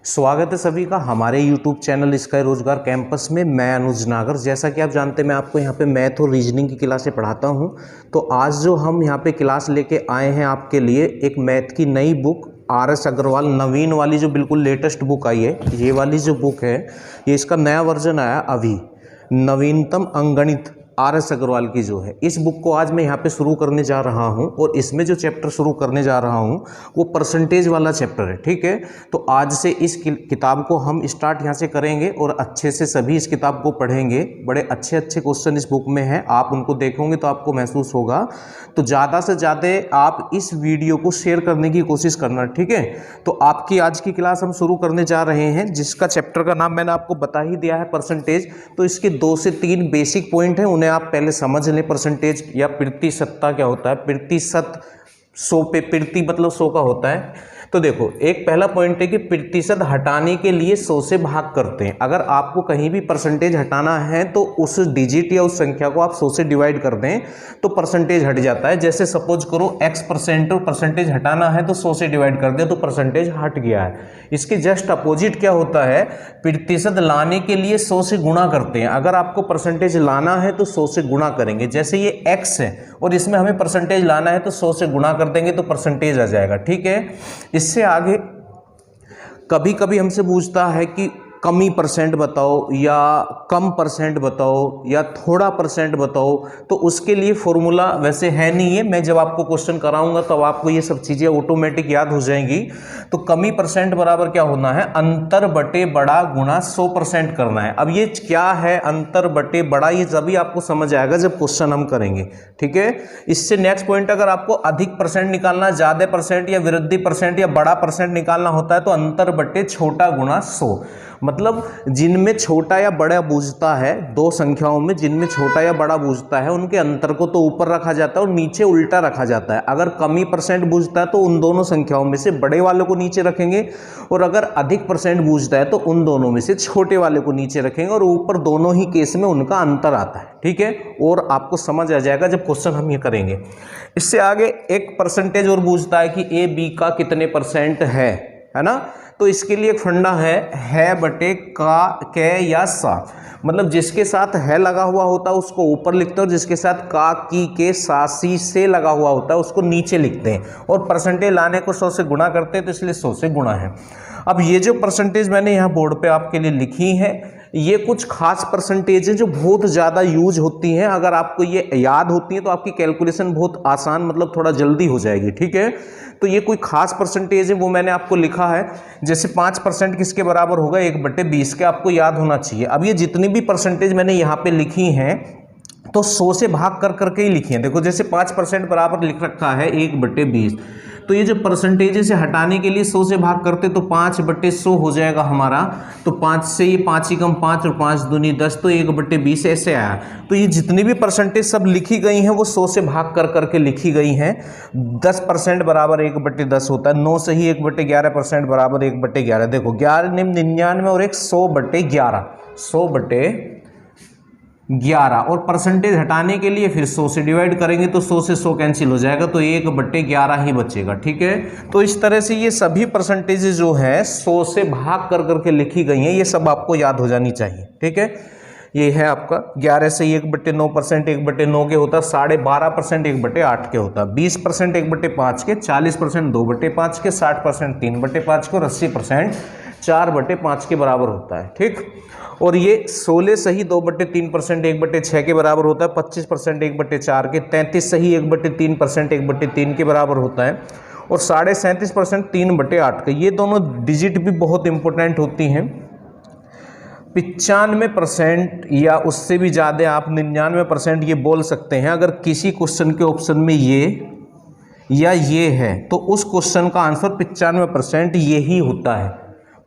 स्वागत है सभी का हमारे YouTube चैनल स्काई रोजगार कैंपस में। मैं अनुज नागर। जैसा कि आप जानते हैं मैं आपको यहाँ पे मैथ और रीजनिंग की क्लासें पढ़ाता हूँ। तो आज जो हम यहाँ पे क्लास लेके आए हैं आपके लिए एक मैथ की नई बुक RS अग्रवाल नवीन वाली जो बिल्कुल लेटेस्ट बुक आई है। ये वाली जो बुक है ये इसका नया वर्जन आया अभी, नवीनतम अंगणित RS अग्रवाल की जो है। इस बुक को आज मैं यहाँ पे शुरू करने जा रहा हूँ और इसमें जो चैप्टर शुरू करने जा रहा हूँ वो परसेंटेज वाला चैप्टर है। ठीक है, तो आज से इस किताब को हम स्टार्ट यहाँ से करेंगे और अच्छे से सभी इस किताब को पढ़ेंगे। बड़े अच्छे अच्छे क्वेश्चन इस बुक में हैं, आप उनको देखोगे तो आपको महसूस होगा। तो ज़्यादा से ज़्यादा आप इस वीडियो को शेयर करने की कोशिश करना। ठीक है, तो आपकी आज की क्लास हम शुरू करने जा रहे हैं जिसका चैप्टर का नाम मैंने आपको बता ही दिया है, परसेंटेज। तो इसके 2 से 3 बेसिक पॉइंट हैं, उन्हें आप पहले समझ लें। परसेंटेज या प्रतिशतता क्या होता है, प्रतिशत 100 पे प्रति मतलब 100 का होता है। तो देखो, एक पहला पॉइंट है कि प्रतिशत हटाने के लिए 100 से भाग करते हैं। अगर आपको कहीं भी परसेंटेज हटाना है तो उस डिजिट या उस संख्या को आप 100 से डिवाइड कर दें तो परसेंटेज हट जाता है। जैसे सपोज करो x% और परसेंटेज हटाना है तो 100 से डिवाइड कर दें तो परसेंटेज हट गया है। इसके जस्ट अपोजिट क्या होता है, प्रतिशत लाने के लिए 100 से गुणा करते हैं। अगर आपको परसेंटेज लाना है तो 100 से गुणा करेंगे। जैसे ये x है और इसमें हमें परसेंटेज लाना है तो 100 से गुणा कर देंगे तो परसेंटेज आ जाएगा। ठीक है, इससे आगे कभी कभी हमसे पूछता है कि कमी परसेंट बताओ या कम परसेंट बताओ या थोड़ा परसेंट बताओ, तो उसके लिए फॉर्मूला वैसे है नहीं है। मैं जब आपको क्वेश्चन कराऊंगा तब आपको ये सब चीज़ें ऑटोमेटिक याद हो जाएंगी। तो कमी परसेंट बराबर क्या होना है, अंतर बटे बड़ा गुणा 100% करना है। अब ये क्या है अंतर बटे बड़ा, ये जब भी आपको समझ आएगा जब क्वेश्चन हम करेंगे। ठीक है, इससे नेक्स्ट पॉइंट, अगर आपको अधिक परसेंट निकालना, ज़्यादा परसेंट या वृद्धि परसेंट या बड़ा परसेंट निकालना होता है तो अंतर बटे छोटा गुणा 100। मतलब जिनमें छोटा या बड़ा बूझता है, दो संख्याओं में जिनमें छोटा या बड़ा बूझता है उनके अंतर को तो ऊपर रखा जाता है और नीचे उल्टा रखा जाता है। अगर कमी परसेंट बूझता है तो उन दोनों संख्याओं में से बड़े वाले को नीचे रखेंगे और अगर अधिक परसेंट बूझता है तो उन दोनों में से छोटे वाले को नीचे रखेंगे और ऊपर दोनों ही केस में उनका अंतर आता है। ठीक है, और आपको समझ आ जाएगा जब क्वेश्चन हम ये करेंगे। इससे आगे एक परसेंटेज और बूझता है कि AB का कितने परसेंट है ना। तो इसके लिए एक फंडा है बटे का, के या सा। मतलब जिसके साथ है लगा हुआ होता है उसको ऊपर लिखते हैं और जिसके साथ का, की, के, सा, सी से लगा हुआ होता है उसको नीचे लिखते हैं। और परसेंटेज लाने को 100 से गुणा करते हैं तो इसलिए 100 से गुणा है। अब ये जो परसेंटेज मैंने यहाँ बोर्ड पे आपके लिए लिखी है ये कुछ खास परसेंटेज है जो बहुत ज़्यादा यूज होती हैं। अगर आपको ये याद होती है तो आपकी कैलकुलेशन बहुत आसान, मतलब थोड़ा जल्दी हो जाएगी। ठीक है, तो ये कोई खास परसेंटेज है वो मैंने आपको लिखा है। जैसे 5% किसके बराबर होगा, 1/20 के, आपको याद होना चाहिए। अब ये जितनी भी परसेंटेज मैंने यहाँ पे लिखी हैं तो 100 से भाग कर करके ही लिखी है। देखो जैसे 5% बराबर लिख रखा है 1/20, तो ये जो परसेंटेज से हटाने के लिए 100 से भाग करते तो 5/100 हो जाएगा हमारा। तो 5 से ये 5 ही कम 5 और 5 दूनी 10, तो 1/20 ऐसे आया। तो ये जितनी भी परसेंटेज सब लिखी गई हैं वो 100 से भाग कर करके लिखी गई हैं। 10% बराबर 1/10 होता है। 9 से ही 1/11% बराबर 1/11। देखो 1199 और 100/11, 100/11। और परसेंटेज हटाने के लिए फिर 100 से डिवाइड करेंगे तो 100 से 100 कैंसिल हो जाएगा तो 1/11 ही बचेगा। ठीक है, तो इस तरह से ये सभी परसेंटेज जो है 100 से भाग कर करके लिखी गई हैं। ये सब आपको याद हो जानी चाहिए। ठीक है, ये है आपका 11 से 1/9% 1/9 के होता है, 12.5% 1/8 के होता है, 20% 1/5 के, 40% 2/5 के, 60% 3/5 के और 80% 4/5 के बराबर होता है। ठीक, और ये 16 सही 2/3% 1/6 के बराबर होता है, 25% 1/4 के, 33 सही 1/3% 1/3 के बराबर होता है और 37.5% 3/8 के। ये दोनों डिजिट भी बहुत इंपॉर्टेंट होती हैं। 95% या उससे भी ज़्यादा, आप 99% ये बोल सकते हैं। अगर किसी क्वेश्चन के ऑप्शन में ये या ये है तो उस क्वेश्चन का आंसर 95% ये ही होता है।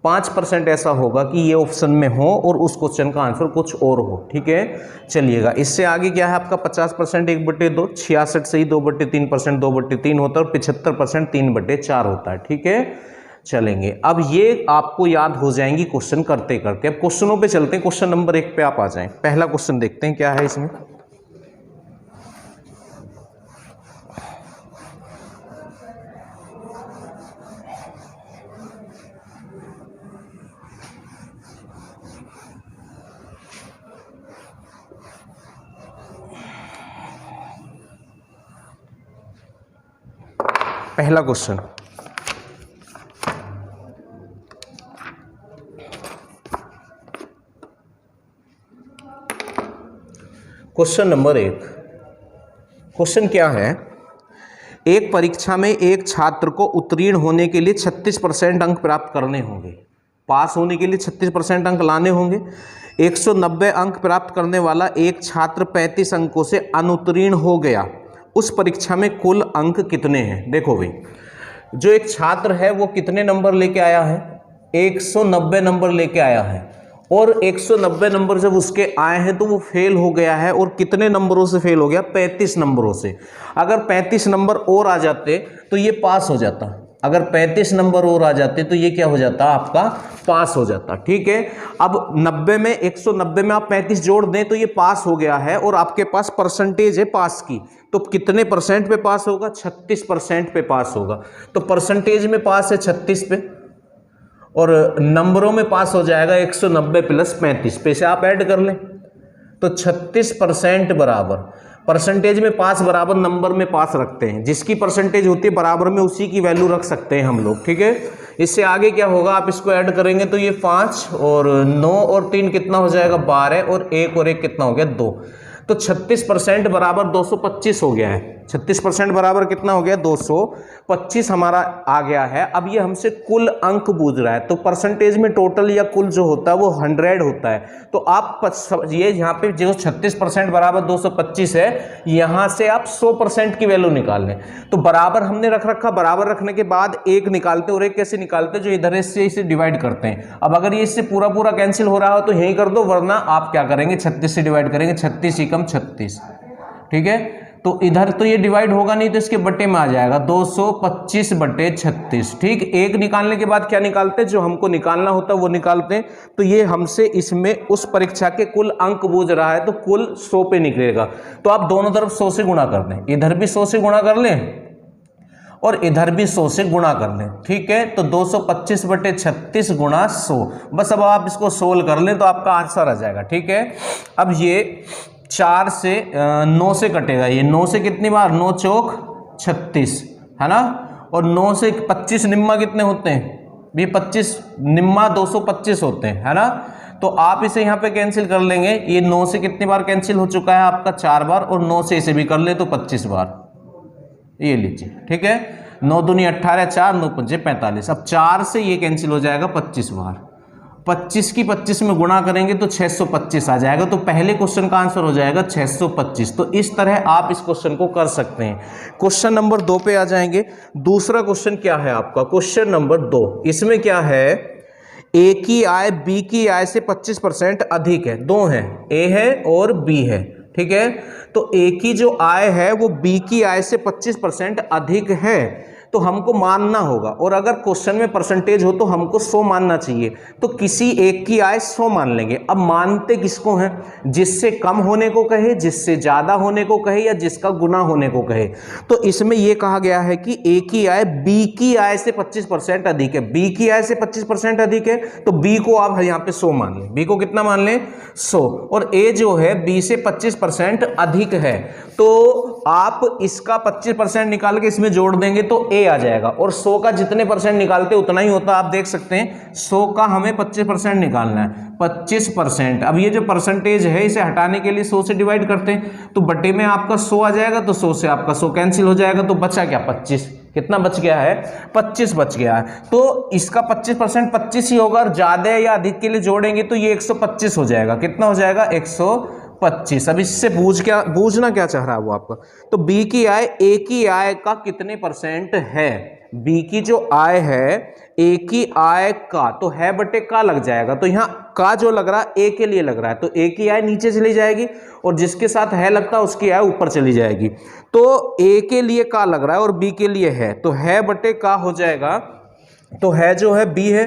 5% ऐसा होगा कि ये ऑप्शन में हो और उस क्वेश्चन का आंसर कुछ और हो। ठीक है, चलिएगा। इससे आगे क्या है आपका 50% 1/2, 66 से ही 2/3% 2/3 होता है और 75% 3/4 होता है। ठीक है, चलेंगे। अब ये आपको याद हो जाएंगी क्वेश्चन करते करते। अब क्वेश्चनों पे चलते हैं। क्वेश्चन नंबर 1 पे आप आ जाएं। पहला क्वेश्चन देखते हैं क्या है इसमें। पहला क्वेश्चन, क्वेश्चन नंबर 1। क्वेश्चन क्या है, एक परीक्षा में एक छात्र को उत्तीर्ण होने के लिए 36% अंक प्राप्त करने होंगे। पास होने के लिए 36% अंक लाने होंगे। 190 अंक प्राप्त करने वाला एक छात्र 35 अंकों से अनुत्तीर्ण हो गया। उस परीक्षा में कुल अंक कितने हैं? देखो भाई, जो एक छात्र है वो कितने नंबर लेके आया है? 190 नंबर लेके आया है, और 190 नंबर जब उसके आए हैं तो वो फेल हो गया है। और कितने नंबरों से फेल हो गया? 35 नंबरों से। अगर 35 नंबर और आ जाते तो ये पास हो जाता। अगर 35 नंबर और आ जाते तो ये क्या हो जाता? आपका पास हो जाता। ठीक है, अब 90 में 190 में आप 35 जोड़ दें तो ये पास हो गया है, और आपके पास परसेंटेज है पास की, तो कितने परसेंट पे पास होगा? 36% पे पास होगा। तो परसेंटेज में पास है 36 पे, और नंबरों में पास हो जाएगा 190 प्लस 35 पे से आप ऐड कर लें तो 36% बराबर, परसेंटेज में पास बराबर नंबर में पास रखते हैं। जिसकी परसेंटेज होती है बराबर में उसी की वैल्यू रख सकते हैं हम लोग। ठीक है, इससे आगे क्या होगा, आप इसको ऐड करेंगे तो ये 5 और 9 और 3 कितना हो जाएगा? 12, और 1 और 1 कितना हो गया? 2। तो 36% बराबर 225 हो गया है। 36% बराबर कितना हो गया? 225 हमारा आ गया है। अब ये हमसे कुल अंक पूछ रहा है, तो परसेंटेज में टोटल या कुल जो होता है वो 100 होता है। तो आप ये यहाँ पे जो 36% बराबर 225 है, यहाँ से आप 100% की वैल्यू निकाल लें। तो बराबर हमने रख रखा, बराबर रखने के बाद एक निकालते, और एक कैसे निकालते? जो इधर से इसे डिवाइड करते हैं। अब अगर ये इससे पूरा पूरा कैंसिल हो रहा हो तो यही कर दो, वरना आप क्या करेंगे? 36 से डिवाइड करेंगे, 36 एकम 36। ठीक है, तो इधर तो ये डिवाइड होगा नहीं तो इसके बटे में आ जाएगा 225 बटे 36। ठीक, एक निकालने के बाद क्या निकालते हैं? जो हमको निकालना होता है वो निकालते हैं। तो ये हमसे इसमें उस परीक्षा के कुल अंक पूछ रहा है, तो कुल 100 पे निकलेगा। तो आप दोनों तरफ 100 से गुणा कर दें, इधर भी 100 से गुणा कर लें और इधर भी 100 से गुणा कर लें। ठीक है, तो 225 बटे 36 गुणा 100। बस अब आप इसको सोल्व कर लें तो आपका आंसर आ जाएगा। ठीक है, अब ये 4 से 9 से कटेगा, ये 9 से कितनी बार? 9 चौक 36 है ना, और 9 से 25 निम्मा कितने होते हैं? भी 25 निम्मा 225 होते हैं, है ना। तो आप इसे यहाँ पे कैंसिल कर लेंगे। ये 9 से कितनी बार कैंसिल हो चुका है आपका? 4 बार, और 9 से इसे भी कर ले तो 25 बार। ये लीजिए, ठीक है, 9 दूनी 18, 4 9 पंजे 45। अब 4 से ये कैंसिल हो जाएगा 25 बार। 25 की 25 में गुणा करेंगे तो 625 आ जाएगा। तो पहले क्वेश्चन का आंसर हो जाएगा 625। तो इस तरह आप इस क्वेश्चन को कर सकते हैं। क्वेश्चन नंबर 2 पे आ जाएंगे। दूसरा क्वेश्चन क्या है आपका? क्वेश्चन नंबर 2, इसमें क्या है? ए की आय बी की आय से 25% अधिक है। दो हैं, ए है और बी है। ठीक है, तो ए की जो आय है वो बी की आय से 25% अधिक है, तो हमको मानना होगा। और अगर क्वेश्चन में परसेंटेज हो तो हमको 100 मानना चाहिए। तो किसी एक की आय 100 मान लेंगे। अब मानते किसको हैं? जिससे कम होने को कहे, जिससे ज्यादा होने को कहे, या जिसका गुना होने को कहे। तो इसमें यह कहा गया है कि ए की आय बी की आय से 25% अधिक है। बी की आय से 25% अधिक है, तो बी को आप यहाँ पे 100 मान लें। बी को कितना मान लें? 100। और ए जो है बी से 25% अधिक है, तो आप इसका 25% निकाल के इसमें जोड़ देंगे तो ए आ जाएगा। और 100 का जितने परसेंट निकालते उतना ही होता। आप देख सकते हैं 100 का हमें 25% निकालना है, 25%। अब ये जो परसेंटेज है इसे हटाने के लिए 100 से डिवाइड करते हैं, तो बटे में आपका 100 आ जाएगा, तो 100 से आपका 100 कैंसिल हो जाएगा, तो बचा क्या? 25। कितना बच गया है? 25 बच गया है। तो इसका 25% 25 ही होगा, और ज्यादा या अधिक के लिए जोड़ेंगे तो ये 125 हो जाएगा। कितना हो जाएगा? 125। अब इससे बूझना क्या चाह रहा है वो आपका? तो बी की आय ए की आय का कितने परसेंट है? बी की जो आय है ए की आय का, तो है बटे का लग जाएगा। तो यहाँ का जो लग रहा है ए के लिए लग रहा है, तो ए की आय नीचे चली जाएगी, और जिसके साथ है लगता है उसकी आय ऊपर चली जाएगी। तो ए के लिए का लग रहा है और बी के लिए है, तो है बटे का हो जाएगा। तो है जो है बी है,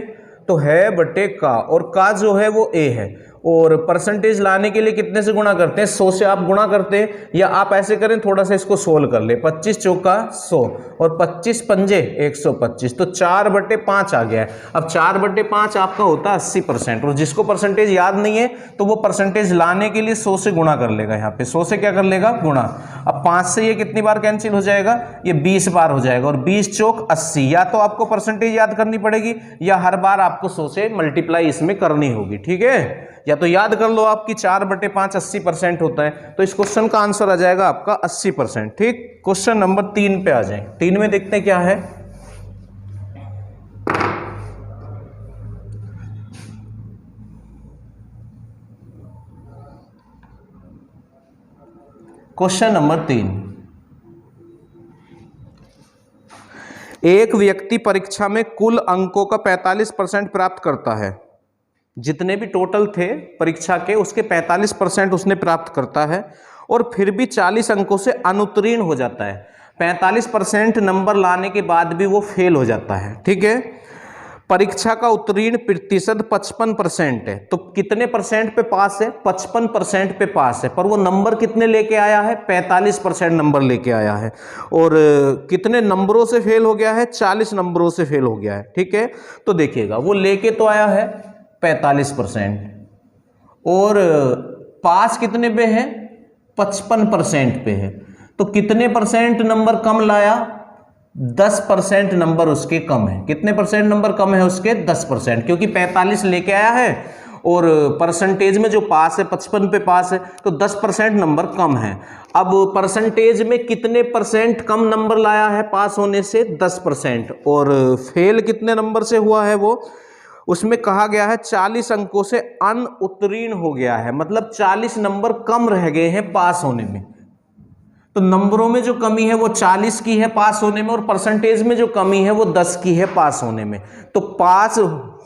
तो है बटे का, और का जो है वो ए है, और परसेंटेज लाने के लिए कितने से गुणा करते हैं, 100 से आप गुणा करते हैं, या आप ऐसे करें थोड़ा सा इसको सोल्व कर ले, 25 चौका 100 और 25 पंजे 125, तो 4/5 आ गया है। अब 4/5 आपका होता है 80%, और जिसको परसेंटेज याद नहीं है तो वो परसेंटेज लाने के लिए 100 से गुणा कर लेगा, यहाँ पे 100 से क्या कर लेगा, गुणा। अब 5 से ये कितनी बार कैंसिल हो जाएगा, ये 20 बार हो जाएगा, और 20 चौक 80। या तो आपको परसेंटेज याद करनी पड़ेगी या हर बार आपको 100 से मल्टीप्लाई इसमें करनी होगी, ठीक है। या तो याद कर लो आपकी 4/5 80% होता है, तो इस क्वेश्चन का आंसर आ जाएगा आपका 80%, ठीक। क्वेश्चन नंबर 3 पे आ जाए। 3 में देखते हैं क्या है। क्वेश्चन नंबर 3, एक व्यक्ति परीक्षा में कुल अंकों का 45% प्राप्त करता है। जितने भी टोटल थे परीक्षा के उसके 45% उसने प्राप्त करता है, और फिर भी 40 अंकों से अनुत्तीर्ण हो जाता है। 45% नंबर लाने के बाद भी वो फेल हो जाता है, ठीक है। परीक्षा का उत्तीर्ण प्रतिशत 55% है, तो कितने परसेंट पे पास है, 55% पे पास है, पर वो नंबर कितने लेके आया है, 45% नंबर लेके आया है। और कितने नंबरों से फेल हो गया है, 40 नंबरों से फेल हो गया है, ठीक है। तो देखिएगा वो लेके तो आया है 45%, और पास कितने पे है, 55% पे है, तो कितने परसेंट नंबर कम लाया, 10% नंबर उसके कम है। कितने परसेंट नंबर कम है उसके, 10%, क्योंकि 45 लेके आया है और परसेंटेज में जो पास है 55 पे पास है, तो 10% नंबर कम है। अब परसेंटेज में कितने परसेंट कम नंबर लाया है पास होने से, 10%, और फेल कितने नंबर से हुआ है वो, उसमें कहा गया है 40 अंकों से अनुत्तीर्ण हो गया है, मतलब 40 नंबर कम रह गए हैं पास होने में। तो नंबरों में जो कमी है वो 40 की है पास होने में, और परसेंटेज में जो कमी है वो 10 की है पास होने में। तो पास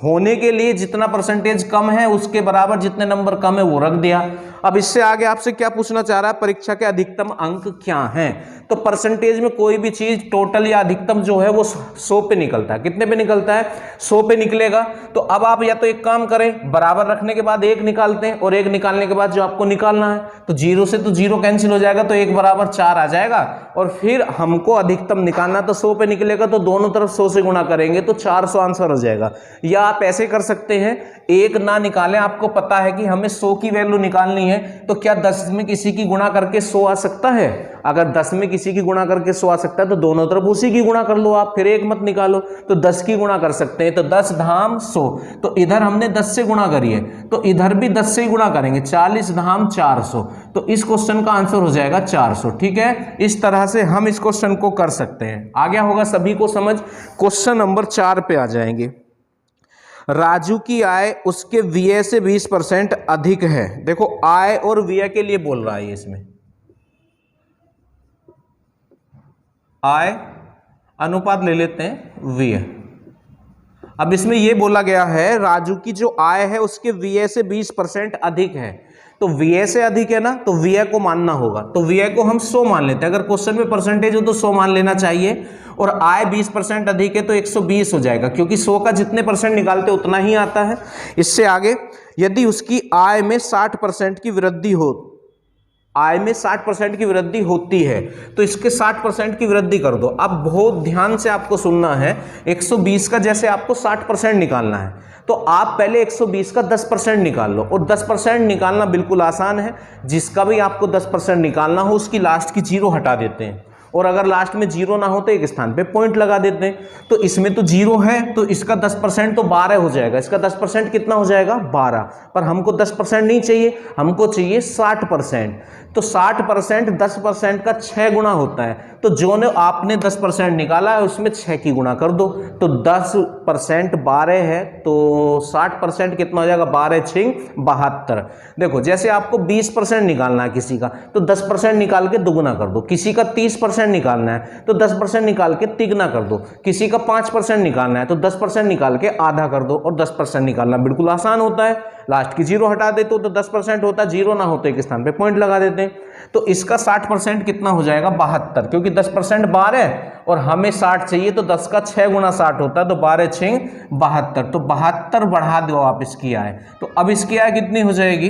होने के लिए जितना परसेंटेज कम है उसके बराबर जितने नंबर कम है वो रख दिया। अब इससे आगे आपसे क्या पूछना चाह रहा है, परीक्षा के अधिकतम अंक क्या हैं। तो परसेंटेज में कोई भी चीज टोटल या अधिकतम जो है वो 100 पे निकलता है। कितने पे निकलता है, 100 पे निकलेगा। तो अब आप या तो एक काम करें, बराबर रखने के बाद 1 निकालते हैं, और 1 निकालने के बाद जो आपको निकालना है, तो 0 से तो 0 कैंसिल हो जाएगा, तो 1 बराबर 4 आ जाएगा। और फिर हमको अधिकतम निकालना, तो 100 पे निकलेगा, तो दोनों तरफ 100 से गुणा करेंगे तो 400 आंसर हो जाएगा। या आप ऐसे कर सकते हैं, 1 ना निकालें, आपको पता है कि हमें 100 की वैल्यू निकालनी है, तो क्या 10 में किसी की गुणा करके 100 आ सकता है। अगर 10 में किसी की गुणा करके 100 आ सकता है तो दोनों तरफ उसी की गुणा कर लो आप, फिर 1 मत निकालो, तो 10 की गुणा कर सकते हैं। तो 10 धाम 100, तो इधर हमने 10 से गुणा करी है, तो इधर भी 10 से ही गुणा करेंगे, 40 धाम 400, तो इस क्वेश्चन का आंसर हो जाएगा 400, ठीक है। इस तरह से हम इस क्वेश्चन को कर सकते हैं। आ गया होगा सभी को समझ। क्वेश्चन नंबर 4 पे आ जाएंगे। राजू की आय उसके व्यय से 20% अधिक है। देखो आय और व्यय के लिए बोल रहा है इसमें, आय अनुपात ले लेते हैं व्यय। अब इसमें यह बोला गया है राजू की जो आय है उसके व्यय से 20% अधिक है, तो व्यय से अधिक है ना, तो व्यय को मानना होगा, तो व्यय को हम 100 मान लेते हैं। अगर क्वेश्चन में परसेंटेज हो तो 100 मान लेना चाहिए, और आय 20% अधिक है तो 120 हो जाएगा, क्योंकि 100 का जितने परसेंट निकालते उतना ही आता है। इससे आगे, यदि उसकी आय में 60% की वृद्धि हो, आय में 60% की वृद्धि होती है, तो इसके 60% की वृद्धि कर दो। अब बहुत ध्यान से आपको सुनना है, 120 का जैसे आपको 60% निकालना है, तो आप पहले 120 का 10% निकाल लो, और 10% निकालना बिल्कुल आसान है। जिसका भी आपको 10% निकालना हो उसकी लास्ट की 0 हटा देते हैं, और अगर लास्ट में 0 ना हो तो एक स्थान पे पॉइंट लगा देते हैं। तो इसमें तो 0 है, तो इसका 10% तो 12 हो जाएगा, इसका 10% कितना हो जाएगा 12, पर हमको 10% नहीं चाहिए, हमको चाहिए 60%। तो 60% 10% का 6 गुना होता है, तो जो ने आपने 10% निकाला है उसमें 6 की गुणा कर दो, तो 10% 12 है, तो 60% कितना हो जाएगा, 12 6 72। देखो जैसे आपको 20% निकालना है किसी का, तो 10% निकाल के दुगुना कर दो, किसी का 30% 10% निकालना है तो 10% निकाल के तिगुना कर दो, किसी का 5% निकालना है तो 10% निकाल के आधा कर दो और 10% निकालना बिल्कुल आसान होता है। लास्ट की जीरो हटा देते हो तो 10% होता है, जीरो ना होते एक स्थान पे पॉइंट लगा देते हैं। तो इसका 60% कितना हो जाएगा 72, क्योंकि 10% 12 और हमें 60 चाहिए तो 10 का 6 गुना 60 होता है, तो 12 6 72, तो 72 बढ़ा दो आप इसकी आय। तो अब इसकी आय कितनी हो जाएगी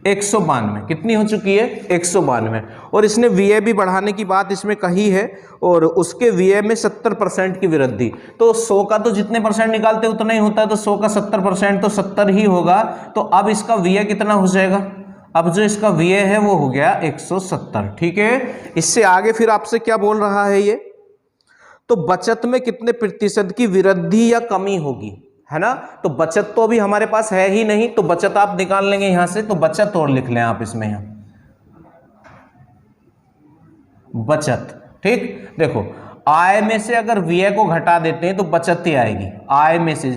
192, कितनी हो चुकी है 192। और इसने VA भी बढ़ाने की बात इसमें कही है और उसके VA में 70% की वृद्धि, तो 100 का तो जितने परसेंट निकालते उतना ही होता है, तो 100 का 70% तो 70 ही होगा। तो अब इसका VA कितना हो जाएगा, अब जो इसका VA है वो हो गया 170, ठीक है। इससे आगे फिर आपसे क्या बोल रहा है ये, तो बचत में कितने प्रतिशत की वृद्धि या कमी होगी, है ना। तो बचत तो अभी हमारे पास है ही नहीं, तो बचत आप निकाल लेंगे यहां से, तो बचत और लिख लें आप इसमें यहां बचत, ठीक। देखो आय में से अगर VA को घटा देते हैं तो बचत ही आएगी आय में से।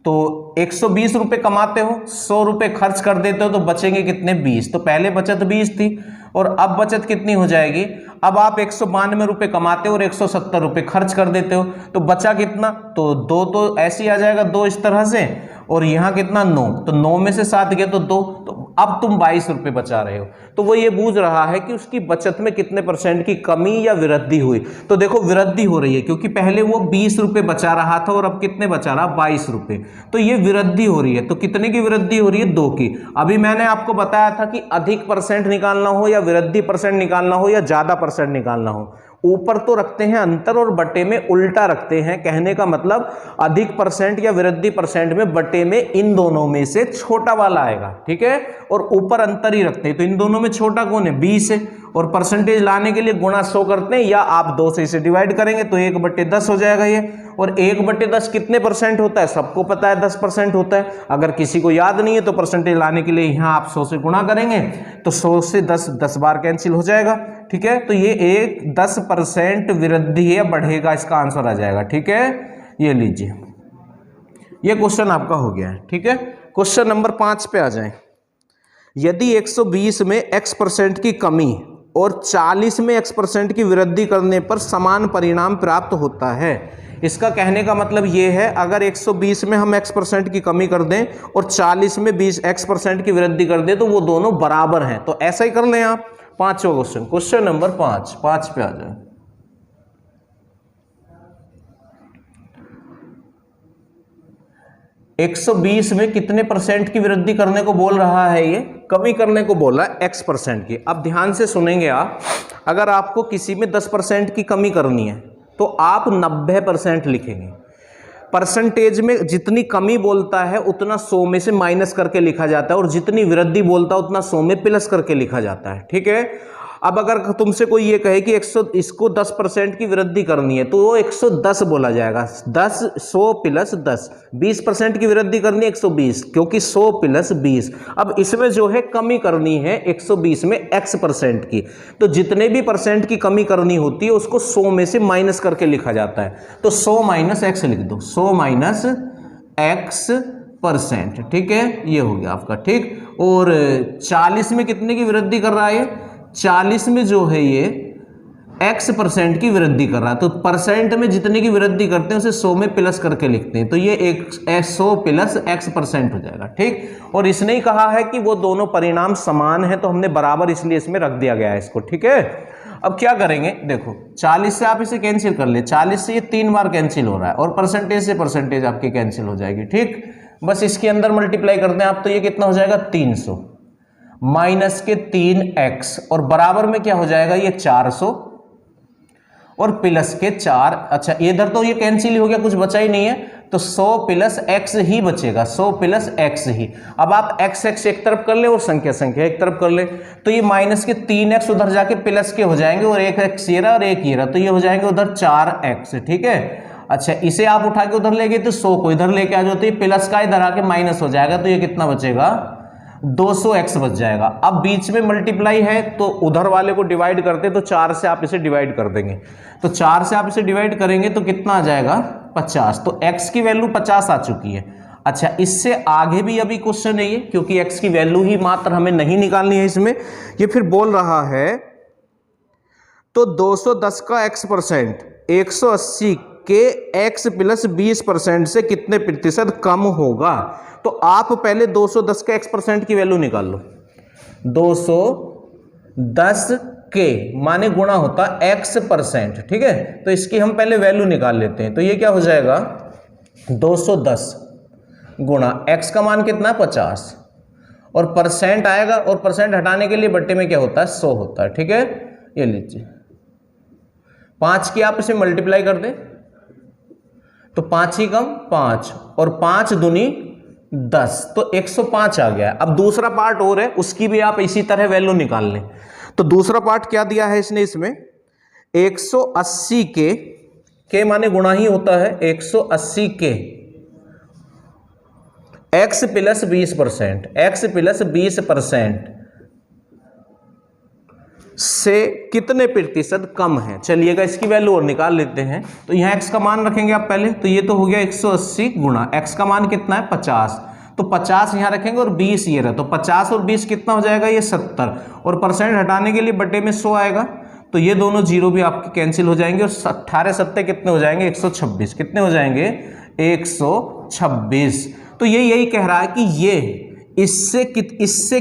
तो 120 रुपए कमाते हो, 100 रुपए खर्च कर देते हो तो बचेंगे कितने 20, तो पहले बचत 20 थी और अब बचत कितनी हो जाएगी, अब आप 192 रुपए कमाते हो और 170 रुपए खर्च कर देते हो तो बचा कितना, तो 2 तो ऐसे ही आ जाएगा 2 इस तरह से, और यहाँ कितना 9, तो 9 में से 7 गया तो 2, तो अब तुम 22 रुपए बचा रहे हो। तो वो ये बूझ रहा है कि उसकी बचत में कितने % की कमी या वृद्धि हुई। तो देखो वृद्धि हो रही है क्योंकि पहले वो 20 रुपए बचा रहा था और अब कितने बचा रहा 22 रुपए, तो ये वृद्धि हो रही है। तो कितने की वृद्धि हो रही है 2 की। अभी मैंने आपको बताया था कि अधिक % निकालना हो या वृद्धि % निकालना हो या ज्यादा % निकालना हो, ऊपर तो रखते हैं अंतर और बटे में उल्टा रखते हैं। कहने का मतलब अधिक % या वृद्धि % में बटे में इन दोनों में से छोटा वाला आएगा, ठीक है, और ऊपर अंतर ही रखते हैं। तो इन दोनों में छोटा कौन है 20 है, और परसेंटेज लाने के लिए गुणा 100 करते हैं या आप 2 से इसे डिवाइड करेंगे तो 1/10 हो जाएगा ये। और 1/10 कितने % होता है, सबको पता है 10% होता है। अगर किसी को याद नहीं है तो परसेंटेज लाने के लिए यहाँ आप 100 से गुणा करेंगे तो 100 से 10 बार कैंसिल हो जाएगा, ठीक है। तो ये एक 10% वृद्धि है बढ़ेगा, इसका आंसर आ जाएगा, ठीक है। ये लीजिए, ये क्वेश्चन आपका हो गया है, ठीक है। क्वेश्चन नंबर 5 पे आ जाएं। यदि 120 में x% की कमी और 40 में x% की वृद्धि करने पर समान परिणाम प्राप्त होता है, इसका कहने का मतलब ये है अगर 120 में हम x% की कमी कर दें और 40 में 20 x% की वृद्धि कर दें तो वो दोनों बराबर हैं। तो ऐसा ही कर लें आप। 5वां क्वेश्चन, क्वेश्चन नंबर 5 पे आ जाए। एक 120 में कितने % की वृद्धि करने को बोल रहा है, ये कमी करने को बोल रहा है x% की। अब ध्यान से सुनेंगे आप, अगर आपको किसी में 10% की कमी करनी है तो आप 90% लिखेंगे। परसेंटेज में जितनी कमी बोलता है उतना 100 में से माइनस करके लिखा जाता है और जितनी वृद्धि बोलता है उतना 100 में प्लस करके लिखा जाता है, ठीक है। अब अगर तुमसे कोई ये कहे कि इसको 10% की वृद्धि करनी है तो वो 110 बोला जाएगा। 100 प्लस 10, 20% की वृद्धि करनी है 120, क्योंकि 100 प्लस 20। अब इसमें जो है कमी करनी है 120 में x% की, तो जितने भी % की कमी करनी होती है उसको 100 में से माइनस करके लिखा जाता है। तो 100 माइनस x लिख दो, 100 माइनस x%, ठीक है, ये हो गया आपका, ठीक। और 40 में कितने की वृद्धि कर रहा है, 40 में जो है ये x% की वृद्धि कर रहा है। तो परसेंट में जितने की वृद्धि करते हैं उसे 100 में प्लस करके लिखते हैं, तो ये 100 प्लस x% हो जाएगा, ठीक। और इसने ही कहा है कि वो दोनों परिणाम समान है तो हमने बराबर इसलिए इसमें रख दिया गया है इसको, ठीक है। अब क्या करेंगे, देखो 40 से आप इसे कैंसिल कर ले, 40 से ये 3 बार कैंसिल हो रहा है और परसेंटेज से परसेंटेज आपकी कैंसिल हो जाएगी, ठीक। बस इसके अंदर मल्टीप्लाई कर दें आप तो ये कितना हो जाएगा 300 माइनस के 3x और बराबर में क्या हो जाएगा ये 400 और प्लस के 4। अच्छा इधर तो ये कैंसिल ही हो गया, कुछ बचा ही नहीं है, तो 100 प्लस x ही बचेगा, 100 प्लस x ही। अब आप x एक तरफ कर ले और संख्या एक तरफ कर ले, तो ये माइनस के 3x उधर जाके प्लस के हो जाएंगे और एक x ये रहा और एक ये रहा, तो ये हो जाएंगे उधर 4x, ठीक है। अच्छा इसे आप उठा के उधर ले गए तो 100 को इधर लेके आ जाओ तो ये प्लस का इधर आके माइनस हो जाएगा, तो ये कितना बचेगा 200x बच जाएगा। अब बीच में मल्टीप्लाई है तो उधर वाले को डिवाइड करते तो 4 से आप इसे डिवाइड कर देंगे, तो 4 से आप इसे डिवाइड करेंगे तो कितना आ जाएगा 50, तो x की वैल्यू 50 आ चुकी है। अच्छा इससे आगे भी अभी क्वेश्चन है ये, क्योंकि x की वैल्यू ही मात्र हमें नहीं निकालनी है इसमें। ये फिर बोल रहा है तो 210 का x%, 180 के x प्लस 20% से कितने प्रतिशत कम होगा? तो आप पहले 210 के x% की वैल्यू निकाल लो। 210 के माने गुणा होता x%, ठीक है। तो इसकी हम पहले वैल्यू निकाल लेते हैं। तो ये क्या हो जाएगा, 210 गुणा x का मान कितना है 50, और परसेंट आएगा, और परसेंट हटाने के लिए बट्टे में क्या होता है 100 होता है, ठीक है। ये लीजिए 5 की आप इसे मल्टीप्लाई कर दें तो 5 ही कम 5 और 5 दूनी 10, तो 105 आ गया। अब दूसरा पार्ट और है, उसकी भी आप इसी तरह वैल्यू निकाल लें। तो दूसरा पार्ट क्या दिया है इसने, इसमें 180 के माने गुणा ही होता है 180 के x प्लस 20%, x प्लस 20% से कितने प्रतिशत कम है। चलिएगा इसकी वैल्यू और निकाल लेते हैं। तो यहाँ x का मान रखेंगे आप पहले, तो ये तो हो गया 180 गुणा x का मान कितना है 50, तो 50 यहाँ रखेंगे और 20 ये रहा, तो 50 और 20 कितना हो जाएगा ये 70, और परसेंट हटाने के लिए बटे में 100 आएगा, तो ये दोनों जीरो भी आपके कैंसिल हो जाएंगे, और 18 सत्ते कितने हो जाएंगे 126, कितने हो जाएंगे 126। तो ये यही कह रहा है कि ये इससे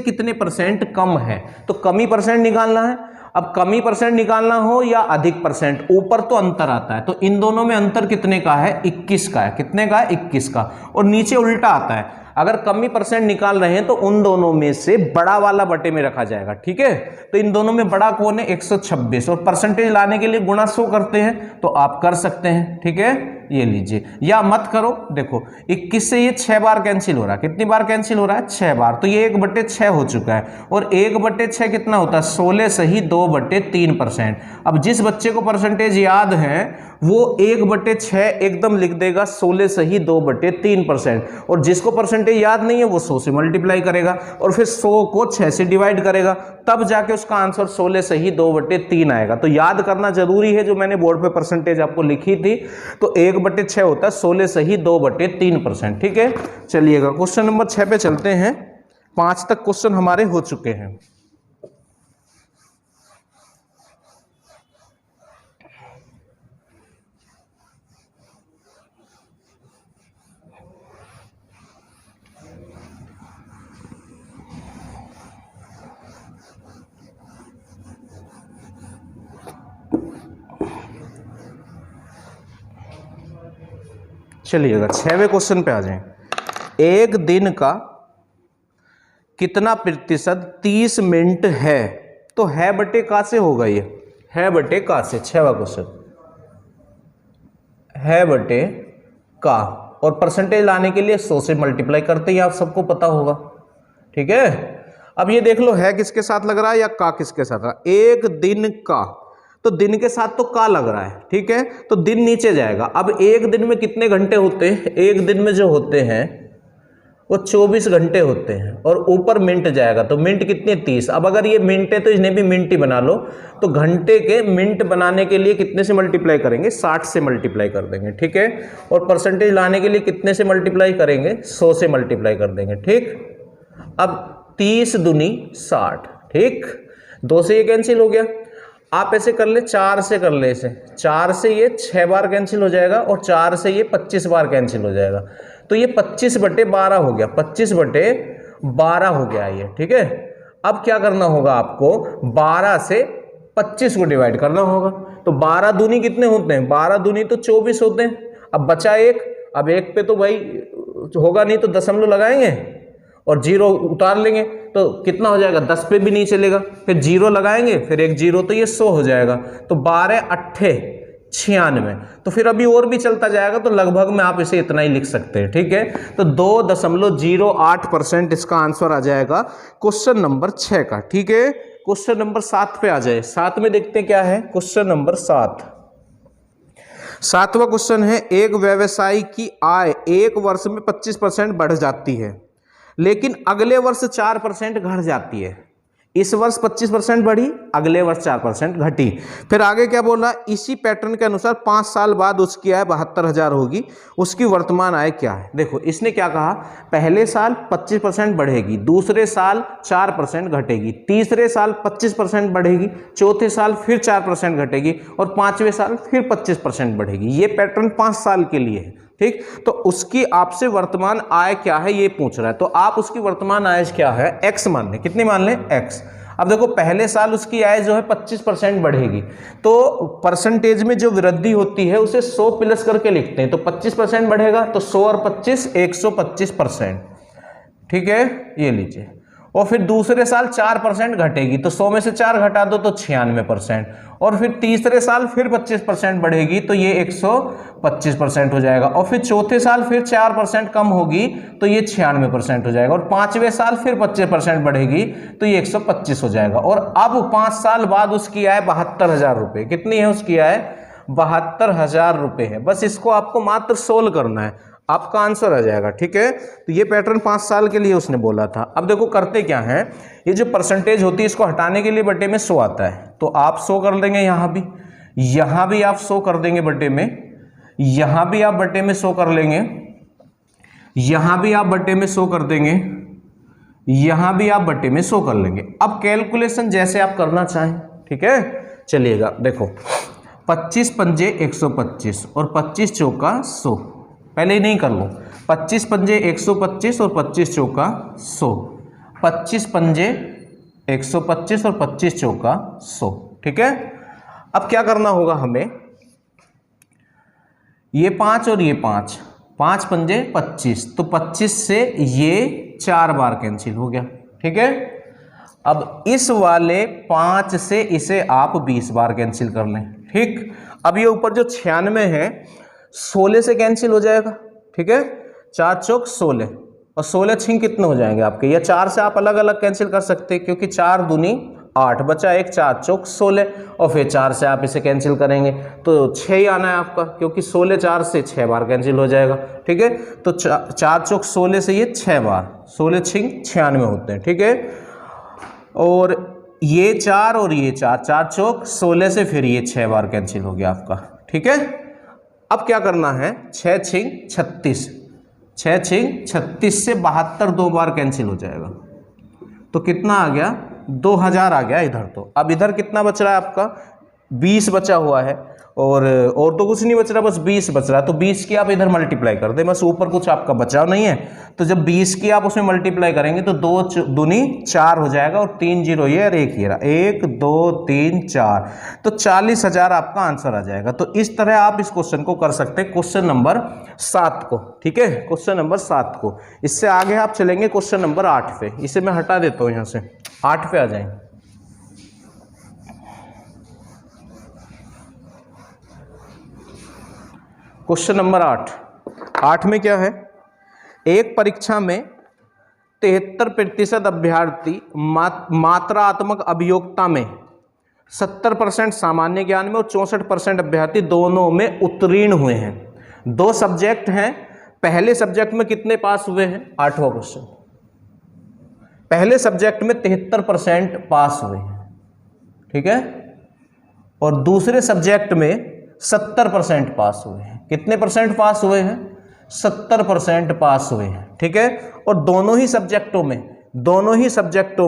कितने परसेंट कम है, तो कमी परसेंट निकालना है। अब कमी परसेंट निकालना हो या अधिक परसेंट, ऊपर तो अंतर आता है, तो इन दोनों में अंतर कितने का है 21 का है, कितने का है 21 का, और नीचे उल्टा आता है, अगर कमी परसेंट निकाल रहे हैं तो उन दोनों में से बड़ा वाला बटे में रखा जाएगा, ठीक है। तो इन दोनों में बड़ा कौन है 126, और परसेंटेज लाने के लिए गुणा 100 करते हैं, तो आप कर सकते हैं, ठीक है। ये लीजिए, या मत करो, देखो 21 से ये 6 बार कैंसिल हो रहा है, कितनी बार कैंसिल हो रहा है 6 बार, तो ये 1/6 हो चुका है, और 1/6 कितना होता है 16 सही 2/3%। अब जिस बच्चे को परसेंटेज याद है वो 1/6 एकदम लिख देगा 16 सही 2/3%, और जिसको परसेंटेज याद नहीं है वो 100 से मल्टीप्लाई करेगा, और फिर 100 को 6 से डिवाइड करेगा, तब जाके उसका आंसर 16 सही 2/3 आएगा। तो याद करना जरूरी है, जो मैंने बोर्ड पे परसेंटेज आपको लिखी थी, तो 1/6 होता है 16 सही 2/3%, ठीक है। चलिएगा क्वेश्चन नंबर 6 पे चलते हैं। 5 तक क्वेश्चन हमारे हो चुके हैं। चलिएगा 6वें क्वेश्चन पे आ जाएं। एक दिन का कितना प्रतिशत 30 मिनट है, तो है बटे का से होगा, ये है बटे का से। 6वां क्वेश्चन है बटे का, और परसेंटेज लाने के लिए 100 से मल्टीप्लाई करते ही आप सबको पता होगा, ठीक है। अब ये देख लो है किसके साथ लग रहा है या का किसके साथ लग रहा है। एक दिन का, तो दिन के साथ तो का लग रहा है, ठीक है, तो दिन नीचे जाएगा। अब एक दिन में कितने घंटे होते हैं, एक दिन में जो होते हैं वो 24 घंटे होते हैं, और ऊपर मिनट जाएगा, तो मिनट कितने 30। अब अगर ये मिनट है तो इन्हें भी मिनट ही बना लो, तो घंटे के मिनट बनाने के लिए कितने से मल्टीप्लाई करेंगे 60 से मल्टीप्लाई कर देंगे, ठीक है। और परसेंटेज लाने के लिए कितने से मल्टीप्लाई करेंगे 100 से मल्टीप्लाई कर देंगे, ठीक। अब 30 दूनी 60, ठीक, 2 से ये कैंसिल हो गया। आप ऐसे कर ले, 4 से कर ले, इसे 4 से ये 6 बार कैंसिल हो जाएगा, और 4 से ये 25 बार कैंसिल हो जाएगा, तो ये 25/12 हो गया, 25/12 हो गया ये, ठीक है। अब क्या करना होगा आपको, 12 से 25 को डिवाइड करना होगा, तो 12 दूनी कितने होते हैं, 12 दूनी तो 24 होते हैं। अब बचा 1, अब 1 पे तो भाई होगा नहीं, तो दशमलव लगाएंगे और 0 उतार लेंगे, तो कितना हो जाएगा 10 पे भी नहीं चलेगा, फिर 0 लगाएंगे, फिर एक 0, तो ये 100 हो जाएगा। तो 12 8 96, तो फिर अभी और भी चलता जाएगा, तो लगभग में आप इसे इतना ही लिख सकते हैं, ठीक है। तो 2.08% इसका आंसर आ जाएगा क्वेश्चन नंबर 6 का, ठीक है। क्वेश्चन नंबर 7 पे आ जाए। 7 में देखते हैं क्या है, क्वेश्चन नंबर 7। 7वां क्वेश्चन है, एक व्यवसायी की आय एक वर्ष में 25% बढ़ जाती है, लेकिन अगले वर्ष 4% घट जाती है। इस वर्ष 25% बढ़ी, अगले वर्ष 4% घटी। फिर आगे क्या बोला, इसी पैटर्न के अनुसार 5 साल बाद उसकी आय 72,000 होगी, उसकी वर्तमान आय क्या है। देखो इसने क्या कहा, पहले साल 25% बढ़ेगी, दूसरे साल 4% घटेगी, तीसरे साल 25% बढ़ेगी, चौथे साल फिर 4% घटेगी और 5वें साल फिर 25% बढ़ेगी। ये पैटर्न 5 साल के लिए है, ठीक। तो उसकी आपसे वर्तमान आय क्या है ये पूछ रहा है, तो आप उसकी वर्तमान आय क्या है, x मान लें। कितनी मान लें, x। अब देखो पहले साल उसकी आय जो है 25% बढ़ेगी, तो परसेंटेज में जो वृद्धि होती है उसे 100 प्लस करके लिखते हैं, तो 25% बढ़ेगा, तो 100 और 25 125%, ठीक है, ये लीजिए। और फिर दूसरे साल 4% घटेगी, तो 100 में से 4 घटा दो तो 96%, और फिर तीसरे साल फिर 25% बढ़ेगी, तो ये 125% हो जाएगा, और फिर चौथे साल फिर 4% कम होगी तो ये 96% हो जाएगा, और 5वें साल फिर 25% बढ़ेगी तो ये 125 हो जाएगा। और अब 5 साल बाद उसकी आय 72,000 रुपये। कितनी है उसकी आय, 72,000 रुपये है। बस इसको आपको मात्र सोल्व करना है, आपका आंसर आ जाएगा, ठीक है। तो ये पैटर्न 5 साल के लिए उसने बोला था। अब देखो करते क्या है, ये जो परसेंटेज होती है इसको हटाने के लिए बटे में 100 आता है, तो आप 100 कर देंगे, यहां भी आप 100 कर देंगे बटे में, यहां भी आप बटे में 100 कर लेंगे, यहां भी आप बटे में 100 कर देंगे, यहां भी आप बटे में 100 कर लेंगे। अब कैलकुलेशन जैसे आप करना चाहें, ठीक है। चलिएगा, देखो 25 पंजे 125 और 25 चौका 100, पहले ही नहीं कर लो, 25 पंजे 125 और 25 चौका 100, 25 पंजे 125 और 25 चौका 100, ठीक है। अब क्या करना होगा हमें, ये 5 और ये 5, 5 पंजे 25, तो 25 से ये 4 बार कैंसिल हो गया, ठीक है। अब इस वाले 5 से इसे आप 20 बार कैंसिल कर लें, ठीक। अब ये ऊपर जो 96 है 16 से कैंसिल हो जाएगा, ठीक है, 4 चौक 16 और 16 छिंग कितने हो जाएंगे आपके, या 4 से आप अलग अलग कैंसिल कर सकते हैं, क्योंकि 4 दूनी 8 बचा एक, 4 चौक 16 और फिर 4 से आप इसे कैंसिल करेंगे तो 6 ही आना है आपका, क्योंकि 16 4 से 6 बार कैंसिल हो जाएगा, ठीक है। तो 4 चौक 16 से ये 6 बार, 16 छिंग 96 होते हैं, ठीक है। और ये 4 और ये 4, 4 चौक 16 से फिर ये 6 बार कैंसिल हो गया आपका, ठीक है। अब क्या करना है, 6 छिंग 36, 6 छिंग 36 से 72 2 बार कैंसिल हो जाएगा, तो कितना आ गया, 2000 आ गया इधर। तो अब इधर कितना बच रहा है आपका, 20 बचा हुआ है, और तो कुछ नहीं बच रहा, बस 20 बच रहा है, तो 20 की आप इधर मल्टीप्लाई कर दें, बस ऊपर कुछ आपका बचाव नहीं है, तो जब 20 की आप उसमें मल्टीप्लाई करेंगे तो 2 दूनी 4 हो जाएगा, और 3 जीरो ये और 1 ये रहा, 1 2 3 4, तो 40,000 आपका आंसर आ जाएगा। तो इस तरह आप इस क्वेश्चन को कर सकते हैं, क्वेश्चन नंबर 7 को, ठीक है, क्वेश्चन नंबर 7 को। इससे आगे आप चलेंगे क्वेश्चन नंबर 8 पे, इसे मैं हटा देता हूँ यहाँ से, 8 पे आ जाएं। क्वेश्चन नंबर 8 में क्या है, एक परीक्षा में 73% अभ्यर्थी मात्रात्मक अभियोक्ता में, 70% सामान्य ज्ञान में और 64% अभ्यर्थी दोनों में उत्तीर्ण हुए हैं। 2 सब्जेक्ट हैं, पहले सब्जेक्ट में कितने पास हुए हैं, 8वां क्वेश्चन, पहले सब्जेक्ट में 73% पास हुए हैं, ठीक है, और दूसरे सब्जेक्ट में 70% पास हुए हैं। कितने परसेंट पास हुए हैं, 70% पास हुए हैं, ठीक है। और दोनों ही सब्जेक्टों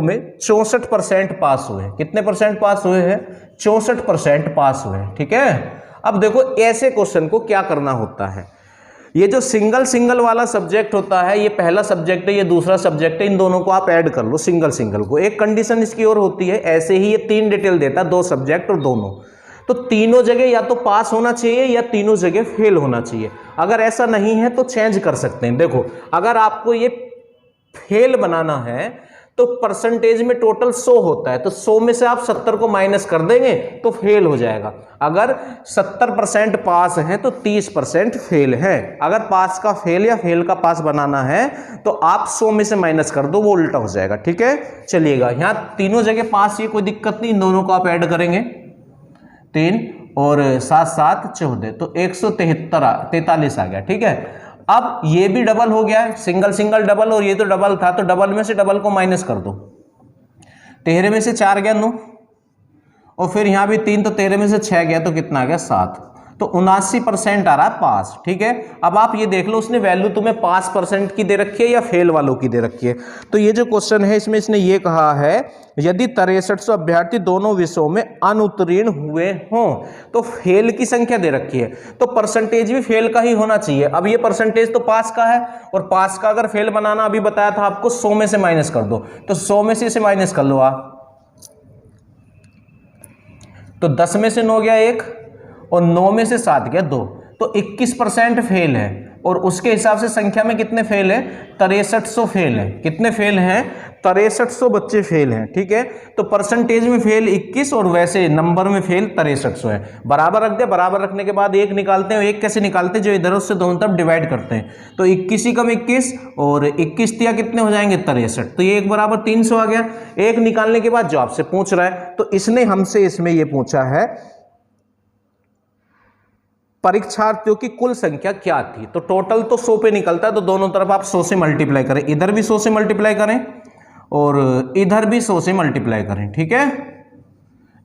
में 64% पास हुए हैं। कितने परसेंट पास हुए हैं, 64% पास हुए हैं, ठीक है। अब देखो ऐसे क्वेश्चन को क्या करना होता है, ये जो सिंगल वाला सब्जेक्ट होता है, ये पहला सब्जेक्ट है, ये दूसरा सब्जेक्ट है, इन दोनों को आप ऐड कर लो, सिंगल को। एक कंडीशन इसकी और होती है, ऐसे ही ये 3 डिटेल देता है, 2 सब्जेक्ट और दोनों, तो तीनों जगह या तो पास होना चाहिए या तीनों जगह फेल होना चाहिए। अगर ऐसा नहीं है तो चेंज कर सकते हैं। देखो अगर आपको ये फेल बनाना है तो परसेंटेज में टोटल 100 होता है, तो 100 में से आप 70 को माइनस कर देंगे तो फेल हो जाएगा। अगर 70% पास है तो 30% फेल है। अगर पास का फेल या फेल का पास बनाना है तो आप 100 में से माइनस कर दो, वो उल्टा हो जाएगा, ठीक है। चलिएगा, यहाँ तीनों जगह पास, ये कोई दिक्कत नहीं, इन दोनों को आप ऐड करेंगे, 3 और 7 7 14, तो 143 आ गया, ठीक है। अब ये भी डबल हो गया है, सिंगल डबल, और ये तो डबल था, तो डबल में से डबल को माइनस कर दो, 13 में से 4 गया 9, और फिर यहाँ भी 3, तो 13 में से 6 गया तो कितना आ गया 7, तो 79% आ रहा है पास। ठीक है, अब आप ये देख लो उसने वैल्यू तुम्हें पास परसेंट की दे रखी है या फेल वालों की दे रखी है। तो ये जो क्वेश्चन है इसमें इसने ये कहा है यदि 6300 अभ्यर्थी दोनों विषयों में अनुत्तीर्ण हुए हों तो फेल की संख्या दे रखी है, तो परसेंटेज भी फेल का ही होना चाहिए। अब ये परसेंटेज तो पास का है, और पास का अगर फेल बनाना अभी बताया था आपको 100 में से माइनस कर दो, तो 100 में से इसे माइनस कर लो आप, तो 10 में से 9 गया 1 और 9 में से 7 गया 2, तो 21% फेल है। और उसके हिसाब से संख्या में कितने फेल है, 6300 फेल है। कितने फेल हैं, 6300 बच्चे फेल हैं। ठीक है, तो परसेंटेज में फेल 21 और वैसे नंबर में फेल 6300 है। बराबर रख दे, बराबर रखने के बाद 1 निकालते हैं। 1 कैसे निकालते हैं, जो इधर उससे दोनों तरफ डिवाइड करते हैं, तो 21 ही कम 21 और 21 तिया कितने हो जाएंगे 63, तो ये 1 बराबर 300 आ गया। 1 निकालने के बाद जो आपसे पूछ रहा है, तो इसने हमसे इसमें ये पूछा है परीक्षार्थियों की कुल संख्या क्या थी। तो टोटल तो 100 पे निकलता है, तो दोनों तरफ आप 100 से मल्टीप्लाई करें, इधर भी 100 से मल्टीप्लाई करें और इधर भी 100 से मल्टीप्लाई करें। ठीक है,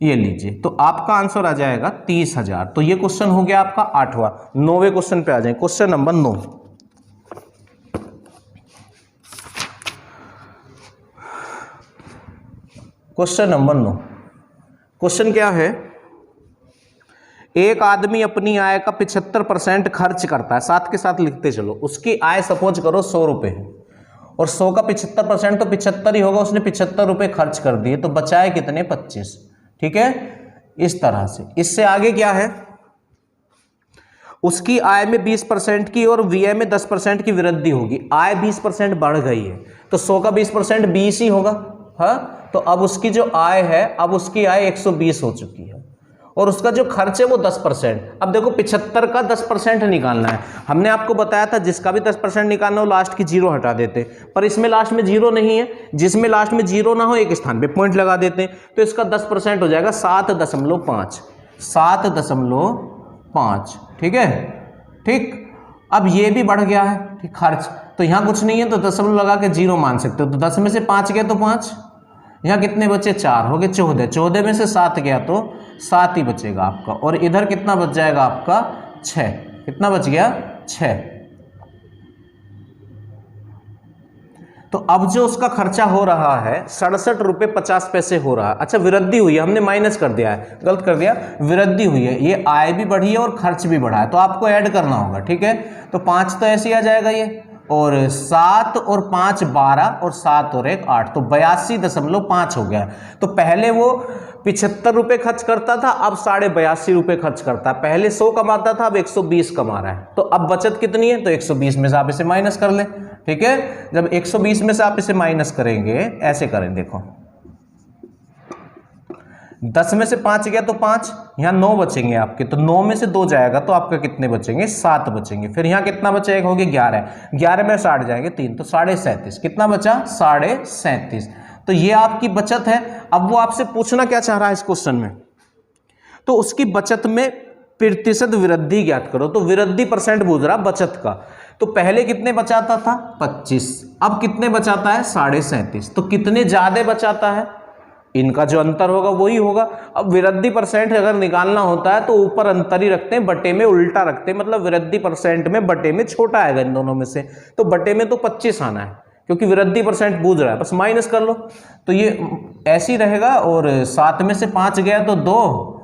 ये लीजिए, तो आपका आंसर आ जाएगा 30,000। तो ये क्वेश्चन हो गया आपका 8वां। 9वें क्वेश्चन पे आ जाए, question number 9। Question number 9, question क्या है, एक आदमी अपनी आय का 75% खर्च करता है, साथ के साथ लिखते चलो। उसकी आय सपोज करो 100 रुपये है और 100 का 75% तो 75 ही होगा, उसने 75 रुपये खर्च कर दिए, तो बचाए कितने 25। ठीक है, इस तरह से। इससे आगे क्या है, उसकी आय में 20% की और व्यय में 10% की वृद्धि होगी। आय 20% बढ़ गई है, तो 100 का 20% 20 ही होगा। हाँ, तो अब उसकी जो आय है, अब उसकी आय 120 हो चुकी है और उसका जो खर्च है वो 10%। अब देखो 75 का 10% निकालना है। हमने आपको बताया था जिसका भी 10% निकालना हो लास्ट की 0 हटा देते, पर इसमें लास्ट में 0 नहीं है। जिसमें लास्ट में 0 ना हो एक स्थान पे पॉइंट लगा देते हैं, तो इसका 10% हो जाएगा 7.5 7.5। ठीक है, ठीक। अब ये भी बढ़ गया है, ठीक, खर्च तो यहाँ कुछ नहीं है, तो दशमलव लगा के 0 मान सकते हो। तो 10 में से 5 गया तो 5, यहाँ कितने बचे 4 हो गए 14। 14 में से 7 गया तो 7 ही बचेगा आपका, और इधर कितना बच जाएगा आपका 6। कितना बच गया 6। तो अब जो उसका खर्चा हो रहा है 67 रुपये 50 पैसे हो रहा है। अच्छा, वृद्धि हुई है, हमने माइनस कर दिया है, गलत कर दिया, वृद्धि हुई है। ये आय भी बढ़ी है और खर्च भी बढ़ा है, तो आपको ऐड करना होगा। ठीक है, तो 5 तो ऐसे ही आ जाएगा ये, और 7 और 5 12 और 7 और 1 8, तो 82.5 हो गया। तो पहले वो 75 रुपये खर्च करता था, अब 82.5 रुपये खर्च करता है। पहले 100 कमाता था, अब 120 कमा रहा है। तो अब बचत कितनी है, तो 120 में से आप इसे माइनस कर लें। ठीक है, जब 120 में से आप इसे माइनस करेंगे, ऐसे करें, देखो 10 में से 5 गया तो 5, यहाँ 9 बचेंगे आपके, तो 9 में से 2 जाएगा तो आपका कितने बचेंगे 7 बचेंगे। फिर यहाँ कितना बचेगा, हो गया 11, 11 में 60 जाएंगे 3, तो 37.5। कितना बचा 37.5। तो ये आपकी बचत है। अब वो आपसे पूछना क्या चाह रहा है इस क्वेश्चन में, तो उसकी बचत में प्रतिशत वृद्धि ज्ञात करो। तो वृद्धि परसेंट पूछ रहा बचत का। तो पहले कितने बचाता था 25, अब कितने बचाता है 37.5। तो कितने ज्यादा बचाता है, इनका जो अंतर होगा वही होगा। अब वृद्धि परसेंट अगर निकालना होता है तो ऊपर अंतर ही रखते हैं, बटे में उल्टा रखते हैं, मतलब वृद्धि परसेंट में बटे में छोटा आएगा इन दोनों में से, तो बटे में तो 25 आना है, क्योंकि वृद्धि परसेंट पूछ रहा है, बस माइनस कर लो। तो ये ऐसे ही रहेगा, और 7 में से 5 गया तो 2,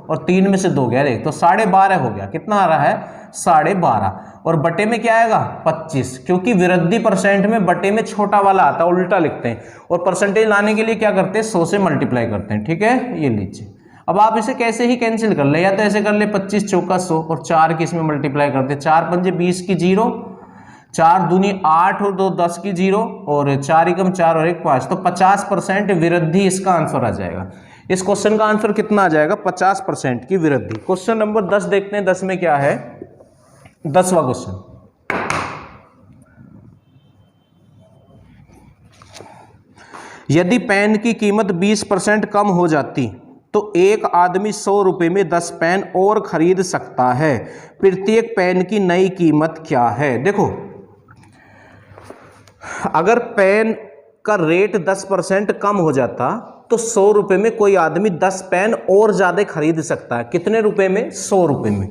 और 3 में से 2 गया 1, तो 12.5 हो गया। कितना आ रहा है 12.5, और बटे में क्या आएगा 25, क्योंकि वृद्धि परसेंट में बटे में छोटा वाला आता है, उल्टा लिखते हैं, और परसेंटेज लाने के लिए क्या करते हैं 100 से मल्टीप्लाई करते हैं। ठीक है, ये लीजिए। अब आप इसे कैसे ही कैंसिल कर ले, या तो ऐसे कर ले 25 चौका 100 और 4 की इसमें मल्टीप्लाई करते, 4 पंजे 20 की 0, 4 दूनी 8 और 2 10 की 0, और 4 एकम 4 और 1 5, तो 50% वृद्धि इसका आंसर आ जाएगा। इस क्वेश्चन का आंसर कितना आ जाएगा 50% की वृद्धि। क्वेश्चन नंबर 10 देखते हैं, 10 में क्या है। 10वां क्वेश्चन, यदि पेन की कीमत 20% कम हो जाती तो एक आदमी 100 रुपये में 10 पेन और खरीद सकता है। प्रत्येक पेन की नई कीमत क्या है। देखो, अगर पेन का रेट 10% कम हो जाता तो 100 रुपये में कोई आदमी 10 पेन और ज़्यादा खरीद सकता है। कितने रुपए में? 100 रुपये में।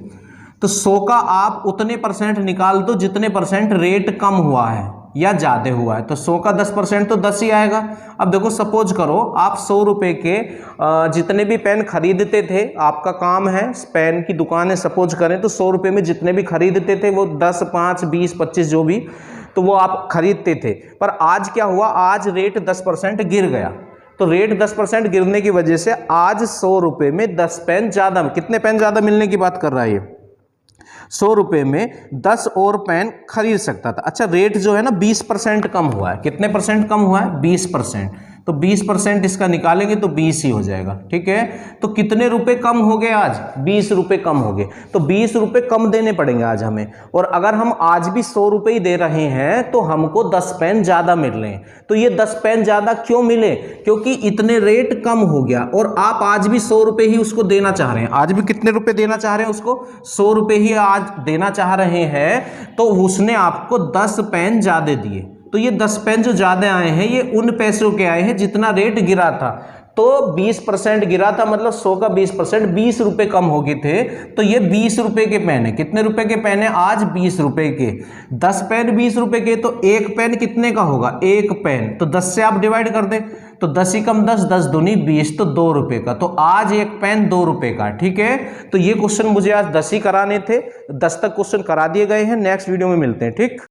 तो 100 का आप उतने परसेंट निकाल दो जितने परसेंट रेट कम हुआ है या ज़्यादा हुआ है। तो 100 का 10% तो 10 ही आएगा। अब देखो सपोज करो आप 100 रुपये के जितने भी पेन खरीदते थे, आपका काम है पेन की दुकान है सपोज करें, तो 100 रुपये में जितने भी खरीदते थे वो 10, 5, 20, 25 जो भी, तो वो आप खरीदते थे। पर आज क्या हुआ? आज रेट 10% गिर गया। तो रेट 10% गिरने की वजह से आज 100 रुपये में 10 पेन ज़्यादा, कितने पेन ज़्यादा मिलने की बात कर रहा है ये? 100 रुपये में 10 और पेन खरीद सकता था। अच्छा, रेट जो है ना 20% कम हुआ है। कितने परसेंट कम हुआ है? 20%। तो 20% इसका निकालेंगे तो 20 ही हो जाएगा। ठीक है, तो कितने रुपए कम हो गए आज? 20 रुपए कम हो गए। तो 20 रुपए कम देने पड़ेंगे आज हमें। और अगर हम आज भी 100 रुपए ही दे रहे हैं तो हमको 10 पेन ज्यादा मिल रहे हैं। तो ये 10 पेन ज्यादा क्यों मिले? क्योंकि इतने रेट कम हो गया और आप आज भी 100 रुपए ही उसको देना चाह रहे हैं। आज भी कितने रुपए देना चाह रहे हैं उसको? 100 रुपए ही आज देना चाह रहे हैं। तो उसने आपको 10 पेन ज्यादा दिए। तो ये 10 पेन जो ज्यादा आए हैं ये उन पैसों के आए हैं जितना रेट गिरा था। तो 20% गिरा था, मतलब 100 का 20%, 20 रुपए कम हो गए थे। तो ये 20 रुपए के पेन है। कितने रुपए के पेन है आज? 20 रुपए के। 10 पेन 20 रुपए के, तो एक पेन कितने का होगा? एक पेन तो 10 से आप डिवाइड कर दें तो 10 ही कम 10, 10 दूनी 20, तो 2 रुपए का। तो आज एक पेन 2 रुपए का। ठीक है, तो ये क्वेश्चन मुझे आज 10 ही कराने थे। 10 तक क्वेश्चन करा दिए गए हैं। नेक्स्ट वीडियो में मिलते हैं। ठीक।